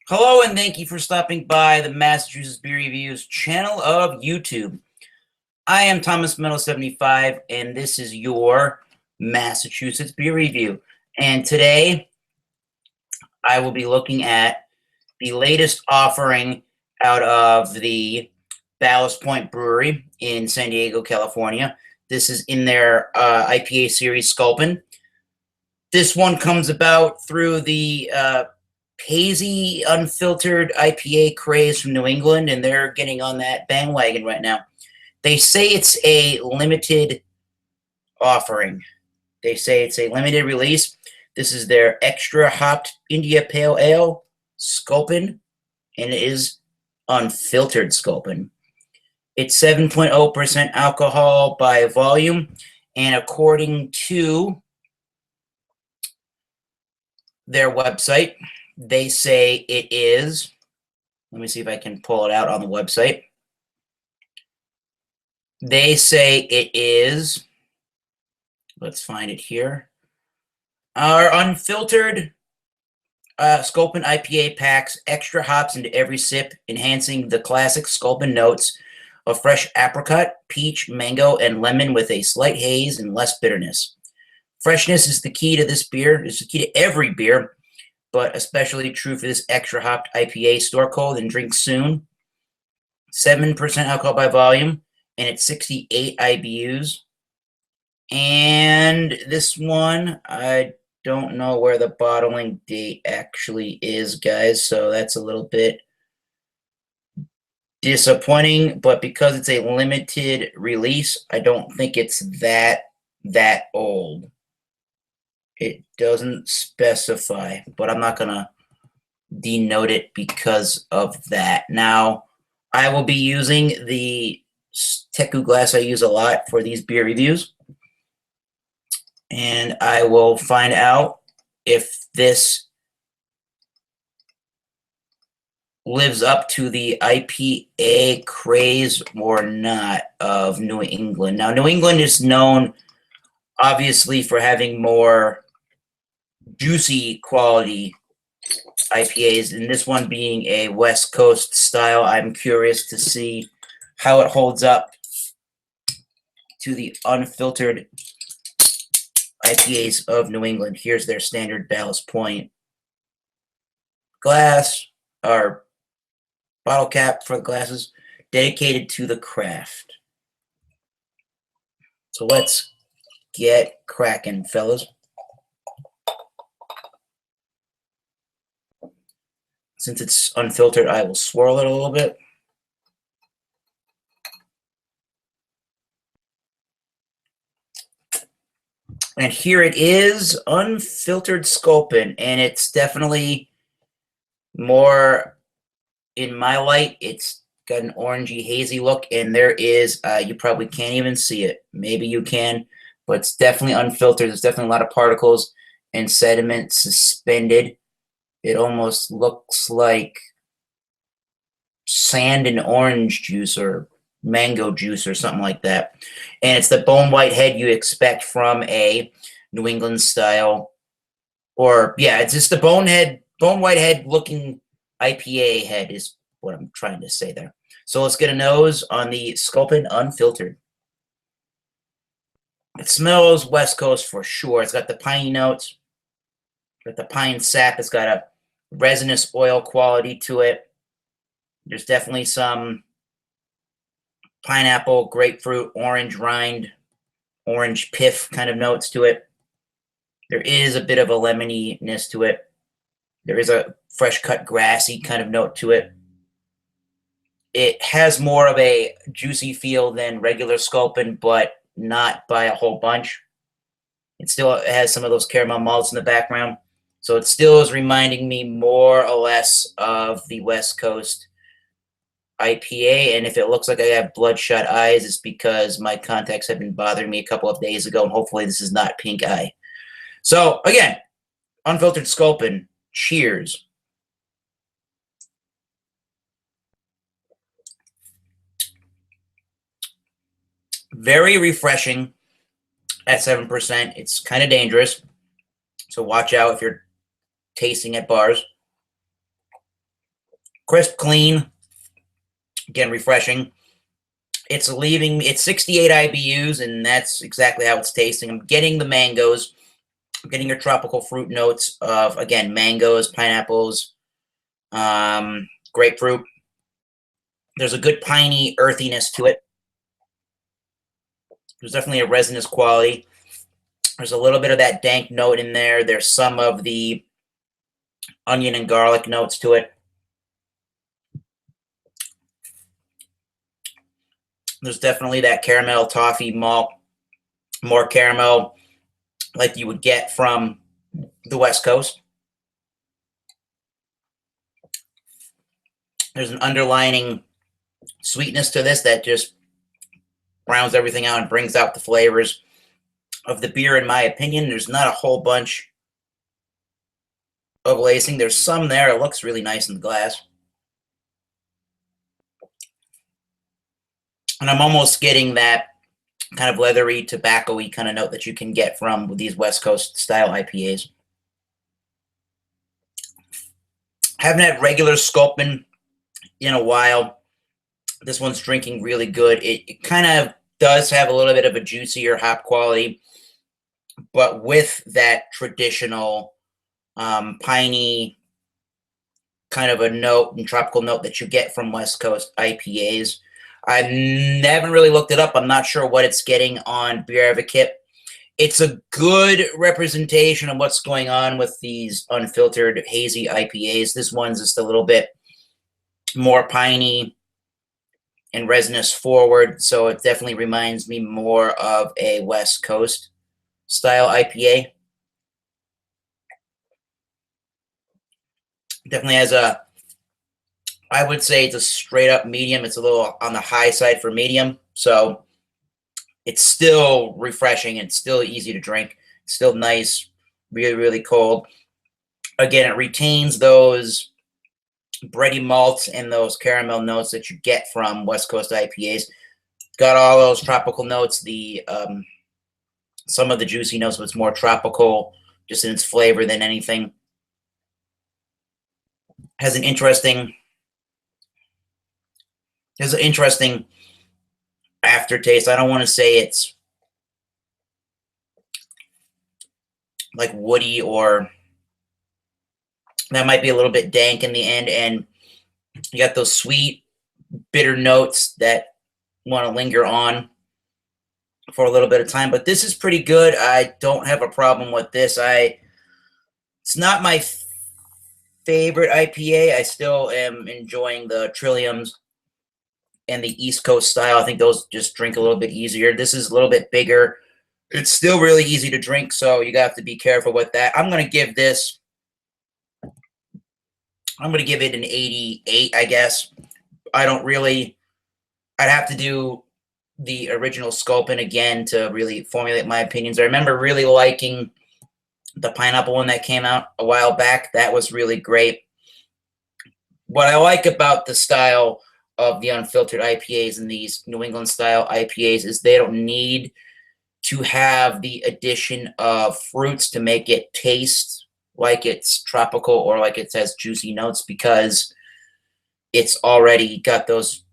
Hello and thank you for stopping by the Massachusetts Beer Reviews channel of YouTube. I am Thomas Meadow 75 and this is your Massachusetts Beer Review. And today I will be looking at the latest offering out of the Ballast Point Brewery in San Diego, California. This is in their IPA series Sculpin. This one comes about through the hazy, unfiltered IPA craze from New England, and they're getting on that bandwagon right now. They say it's a limited offering. They say it's a limited release. This is their extra hopped India Pale Ale, Sculpin, and it is unfiltered Sculpin. It's 7.0% alcohol by volume, and according to their website, they say it is, let me see if I can pull it out on the website. They say it is, let's find it here. Our unfiltered Sculpin IPA packs extra hops into every sip, enhancing the classic Sculpin notes of fresh apricot, peach, mango, and lemon with a slight haze and less bitterness. Freshness is the key to this beer. It's the key to every beer, but especially true for this extra hopped IPA. Store cold and drink soon. 7% alcohol by volume, and it's 68 IBUs. And this one, I don't know where the bottling date actually is, guys, so that's a little bit disappointing, but because it's a limited release, I don't think it's that old. It doesn't specify, but I'm not gonna denote it because of that. Now, I will be using the Teku glass I use a lot for these beer reviews, and I will find out if this lives up to the IPA craze or not of New England. Now, New England is known, obviously, for having more juicy quality IPAs, and this one being a West Coast style. I'm curious to see how it holds up to the unfiltered IPAs of New England. Here's their standard Ballast Point glass, or bottle cap for the glasses, dedicated to the craft. So let's get cracking, fellas. Since it's unfiltered, I will swirl it a little bit. And here it is, unfiltered Sculpin, and it's definitely more, in my light, it's got an orangey, hazy look, and there is, you probably can't even see it. Maybe you can, but it's definitely unfiltered. There's definitely a lot of particles and sediment suspended. It almost looks like sand and orange juice or mango juice or something like that. And it's the bone white head you expect from a New England style, or yeah, it's just the bone white head looking IPA head is what I'm trying to say there. So let's get a nose on the Sculpin Unfiltered. It smells West Coast for sure. It's got the piney notes, got the pine sap. It's got a resinous oil quality to it. There's definitely some pineapple, grapefruit, orange rind, orange pith kind of notes to it. There is a bit of a lemoniness to it. There is a fresh cut grassy kind of note to it. It has more of a juicy feel than regular Sculpin, but not by a whole bunch. It still has some of those caramel malts in the background. So it still is reminding me more or less of the West Coast IPA. And if it looks like I have bloodshot eyes, it's because my contacts have been bothering me a couple of days ago, and hopefully this is not pink eye. So again, unfiltered Sculpin, cheers. Very refreshing at 7%. It's kind of dangerous, so watch out if you're tasting at bars. Crisp, clean, again, refreshing. It's 68 IBUs, and that's exactly how it's tasting. I'm getting the mangoes. I'm getting your tropical fruit notes of, again, mangoes, pineapples, grapefruit. There's a good piney earthiness to it. There's definitely a resinous quality. There's a little bit of that dank note in there. There's some of the onion and garlic notes to it. There's definitely that caramel toffee malt, more caramel like you would get from the West Coast. There's an underlining sweetness to this that just rounds everything out and brings out the flavors of the beer, in my opinion. There's not a whole bunch of lacing. There's some there. It looks really nice in the glass. And I'm almost getting that kind of leathery, tobacco-y kind of note that you can get from these West Coast style IPAs. Haven't had regular Sculpin in a while. This one's drinking really good. It kind of does have a little bit of a juicier hop quality, but with that traditional piney kind of a note and tropical note that you get from West Coast IPAs. I haven't really looked it up. I'm not sure what it's getting on Beer Advocate. It's a good representation of what's going on with these unfiltered hazy IPAs. This one's just a little bit more piney and resinous forward, so it definitely reminds me more of a West Coast style IPA. Definitely has a, I would say it's a straight up medium. It's a little on the high side for medium, so it's still refreshing and still easy to drink. It's still nice, really, really cold. Again, it retains those bready malts and those caramel notes that you get from West Coast IPAs. Got all those tropical notes, the some of the juicy notes, but it's more tropical just in its flavor than anything. Has an interesting aftertaste. I don't want to say it's like woody, or that might be a little bit dank in the end, and you got those sweet, bitter notes that want to linger on for a little bit of time. But this is pretty good. I don't have a problem with this. It's not my favorite IPA. I still am enjoying the Trilliums and the East Coast style. I think those just drink a little bit easier. This is a little bit bigger. It's still really easy to drink, so you have to be careful with that. I'm going to give it an 88, I guess. I'd have to do the original Sculpin again to really formulate my opinions. I remember really liking the pineapple one that came out a while back. That was really great. What I like about the style of the unfiltered IPAs and these New England style IPAs is they don't need to have the addition of fruits to make it taste like it's tropical or like it has juicy notes, because it's already got those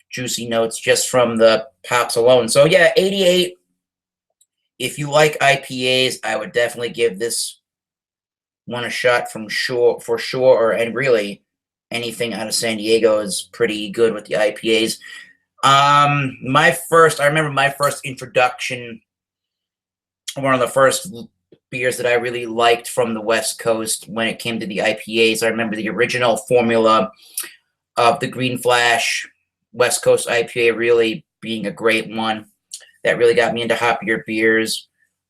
juicy notes just from the hops alone. So yeah, 88. If you like IPAs, I would definitely give this one a shot for sure. And really, anything out of San Diego is pretty good with the IPAs. I remember my first introduction, one of the first beers that I really liked from the West Coast when it came to the IPAs. I remember the original formula of the Green Flash West Coast IPA really being a great one that really got me into hoppier beers.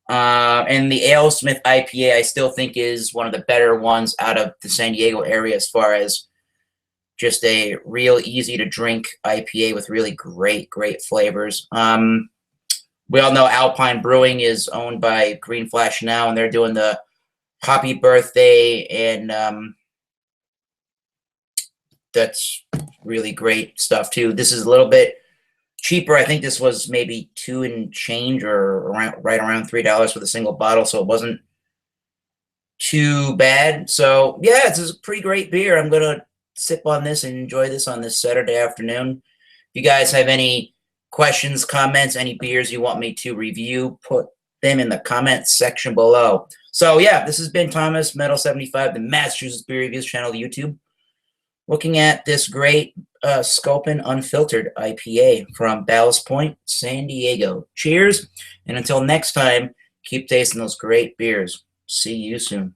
And the AleSmith IPA, I still think is one of the better ones out of the San Diego area as far as just a real easy to drink IPA with really great flavors. We all know Alpine Brewing is owned by Green Flash now, and they're doing the Happy Birthday, and that's really great stuff too. This is a little bit cheaper. I think this was maybe $2 and change, or right around $3 for the single bottle, so it wasn't too bad. So yeah, it's a pretty great beer. I'm gonna sip on this and enjoy this on this Saturday afternoon. If you guys have any questions, comments, any beers you want me to review, put them in the comments section below. So yeah, this has been Thomas Metal 75, the Massachusetts Beer Reviews channel, YouTube, looking at this great Sculpin Unfiltered IPA from Ballast Point, San Diego. Cheers, and until next time, keep tasting those great beers. See you soon.